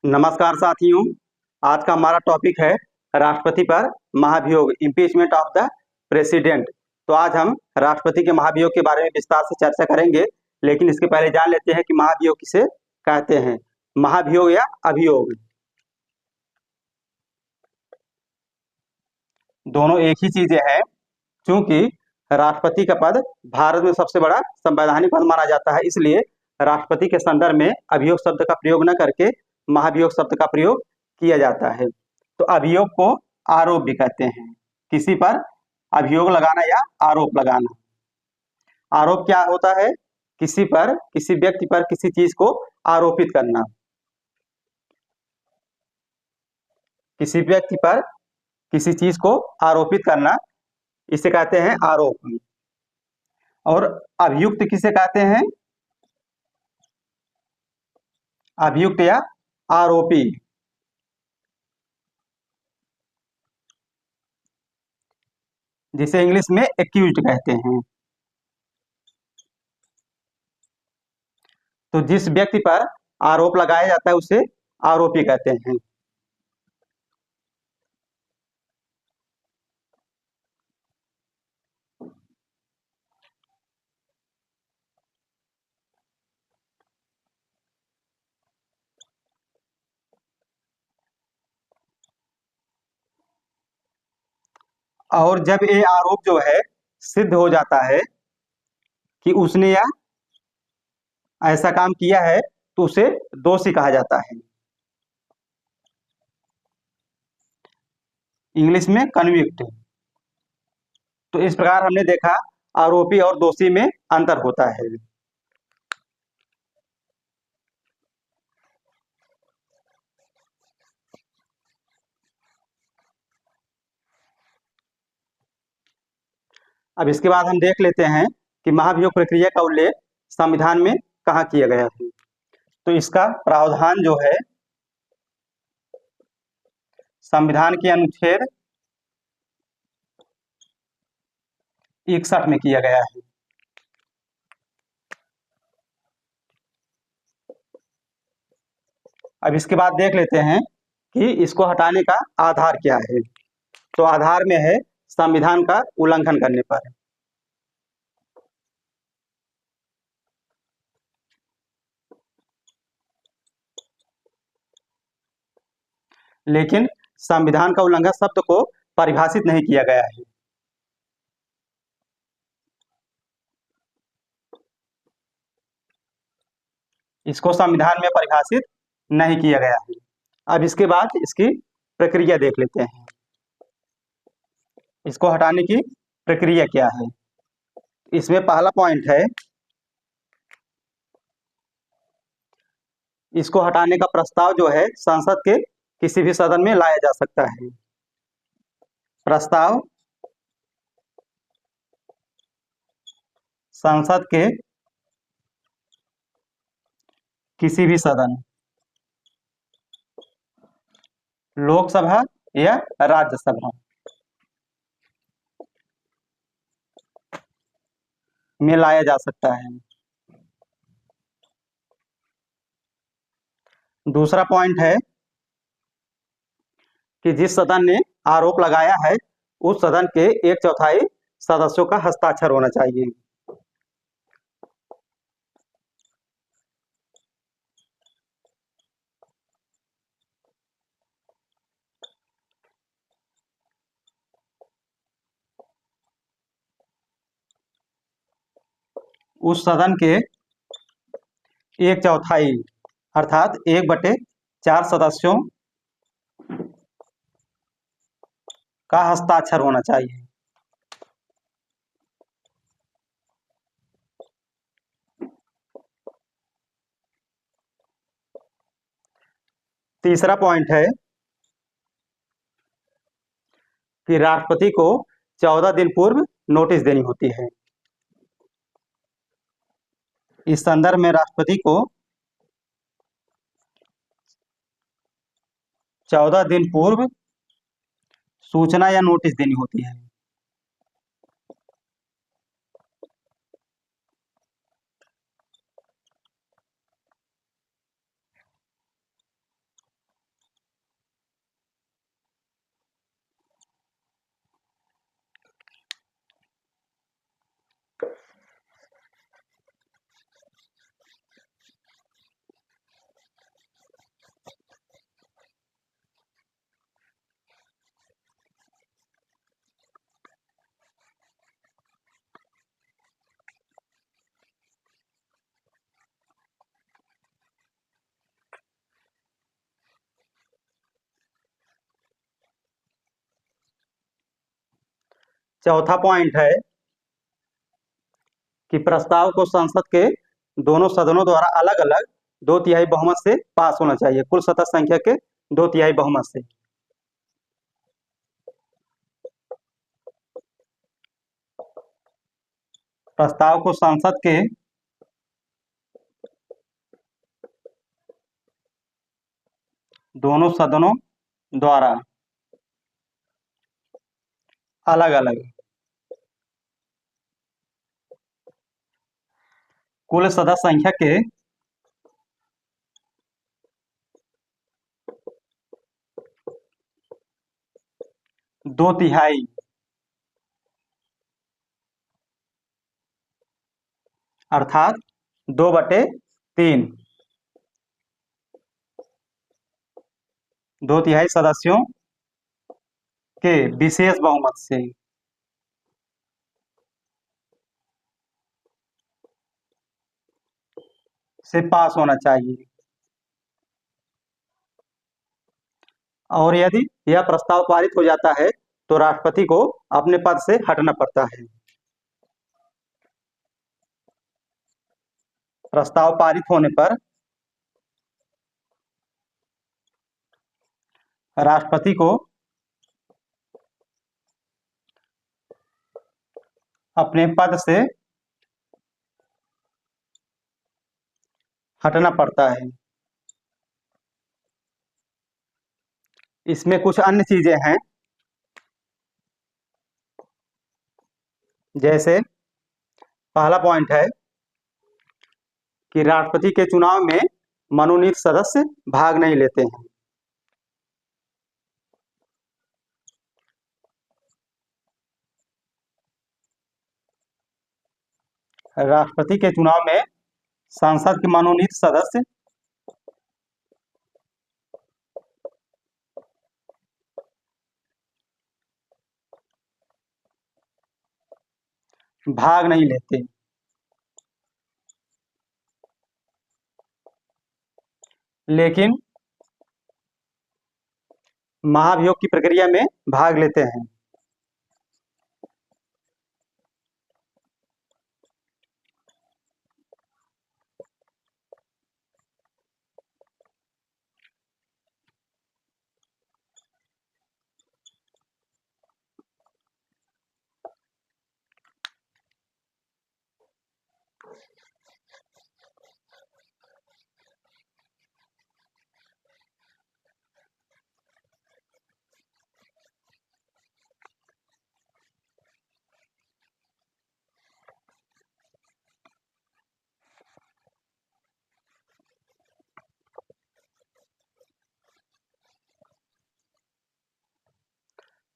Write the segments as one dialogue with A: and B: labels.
A: नमस्कार साथियों। आज का हमारा टॉपिक है राष्ट्रपति पर महाभियोग, इम्पीचमेंट ऑफ द प्रेसिडेंट। तो आज हम राष्ट्रपति के महाभियोग के बारे में विस्तार से चर्चा करेंगे, लेकिन इसके पहले जान लेते हैं कि महाभियोग किसे कहते हैं। महाभियोग या अभियोग दोनों एक ही चीजें हैं। क्योंकि राष्ट्रपति का पद भारत में सबसे बड़ा संवैधानिक पद माना जाता है, इसलिए राष्ट्रपति के संदर्भ में अभियोग शब्द का प्रयोग न करके महाभियोग शब्द का प्रयोग किया जाता है। तो अभियोग को आरोप भी कहते हैं। किसी पर अभियोग लगाना या आरोप लगाना। आरोप क्या होता है? किसी पर, किसी व्यक्ति पर किसी चीज को आरोपित करना। किसी व्यक्ति पर किसी चीज को आरोपित करना, इसे कहते हैं आरोप। और अभियुक्त किसे कहते हैं? अभियुक्त या आरोपी, जिसे इंग्लिश में एक्यूज्ड कहते हैं। तो जिस व्यक्ति पर आरोप लगाया जाता है उसे आरोपी कहते हैं। और जब ये आरोप जो है सिद्ध हो जाता है कि उसने या ऐसा काम किया है, तो उसे दोषी कहा जाता है। इंग्लिश में कन्विक्ट। तो इस प्रकार हमने देखा आरोपी और दोषी में अंतर होता है। अब इसके बाद हम देख लेते हैं कि महाभियोग प्रक्रिया का उल्लेख संविधान में कहाँ किया गया है। तो इसका प्रावधान जो है संविधान के अनुच्छेद 61 में किया गया है। अब इसके बाद देख लेते हैं कि इसको हटाने का आधार क्या है। तो आधार में है संविधान का उल्लंघन करने पर। लेकिन संविधान का उल्लंघन शब्द को परिभाषित नहीं किया गया है। इसको संविधान में परिभाषित नहीं किया गया है। अब इसके बाद इसकी प्रक्रिया देख लेते हैं। इसको हटाने की प्रक्रिया क्या है। इसमें पहला पॉइंट है, इसको हटाने का प्रस्ताव जो है संसद के किसी भी सदन में लाया जा सकता है। प्रस्ताव संसद के किसी भी सदन, लोकसभा या राज्यसभा में लाया जा सकता है। दूसरा पॉइंट है कि जिस सदन ने आरोप लगाया है उस सदन के 1/4 सदस्यों का हस्ताक्षर होना चाहिए। उस सदन के 1/4 अर्थात 1/4 सदस्यों का हस्ताक्षर होना चाहिए। तीसरा पॉइंट है कि राष्ट्रपति को 14 दिन पूर्व नोटिस देनी होती है। इस संदर्भ में राष्ट्रपति को 14 दिन पूर्व सूचना या नोटिस देनी होती है। चौथा पॉइंट है कि प्रस्ताव को संसद के दोनों सदनों द्वारा अलग अलग 2/3 बहुमत से पास होना चाहिए, कुल सदस्य संख्या के 2/3 बहुमत से। प्रस्ताव को संसद के दोनों सदनों द्वारा अलग अलग कुल सदस्य संख्या के 2/3 अर्थात 2/3 2/3 सदस्यों के विशेष बहुमत से पास होना चाहिए। और यदि यह प्रस्ताव पारित हो जाता है तो राष्ट्रपति को अपने पद से हटना पड़ता है। प्रस्ताव पारित होने पर राष्ट्रपति को अपने पद से हटना पड़ता है। इसमें कुछ अन्य चीजें हैं, जैसे पहला पॉइंट है कि राष्ट्रपति के चुनाव में मनोनीत सदस्य भाग नहीं लेते हैं। राष्ट्रपति के चुनाव में संसद के मनोनीत सदस्य भाग नहीं लेते, लेकिन महाभियोग की प्रक्रिया में भाग लेते हैं।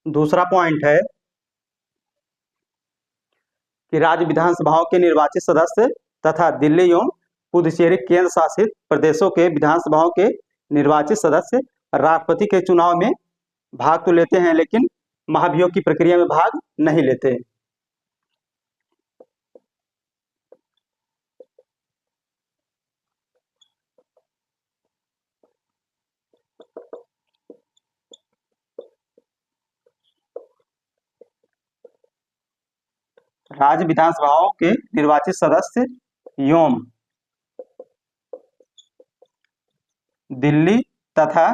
A: दूसरा पॉइंट है कि राज्य विधानसभाओं के निर्वाचित सदस्य तथा दिल्ली एवं पुदुचेरी केंद्र शासित प्रदेशों के विधानसभाओं के निर्वाचित सदस्य राष्ट्रपति के चुनाव में भाग तो लेते हैं, लेकिन महाभियोग की प्रक्रिया में भाग नहीं लेते। राज्य विधानसभाओं के निर्वाचित सदस्य एवं दिल्ली तथा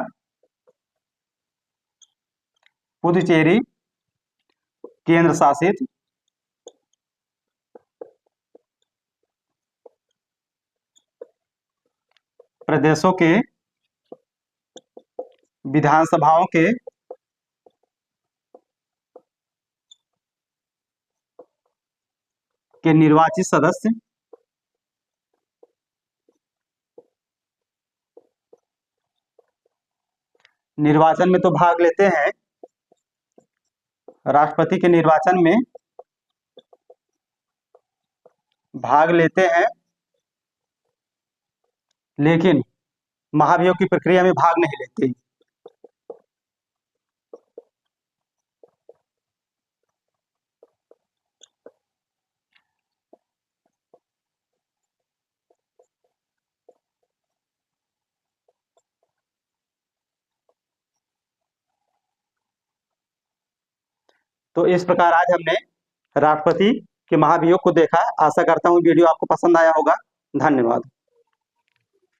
A: पुदुचेरी केंद्र शासित प्रदेशों के विधानसभाओं के निर्वाचित सदस्य निर्वाचन में तो भाग लेते हैं, राष्ट्रपति के निर्वाचन में भाग लेते हैं लेकिन महाभियोग की प्रक्रिया में भाग नहीं लेते। तो इस प्रकार आज हमने राष्ट्रपति के महाभियोग को देखा। आशा करता हूँ वीडियो आपको पसंद आया होगा। धन्यवाद।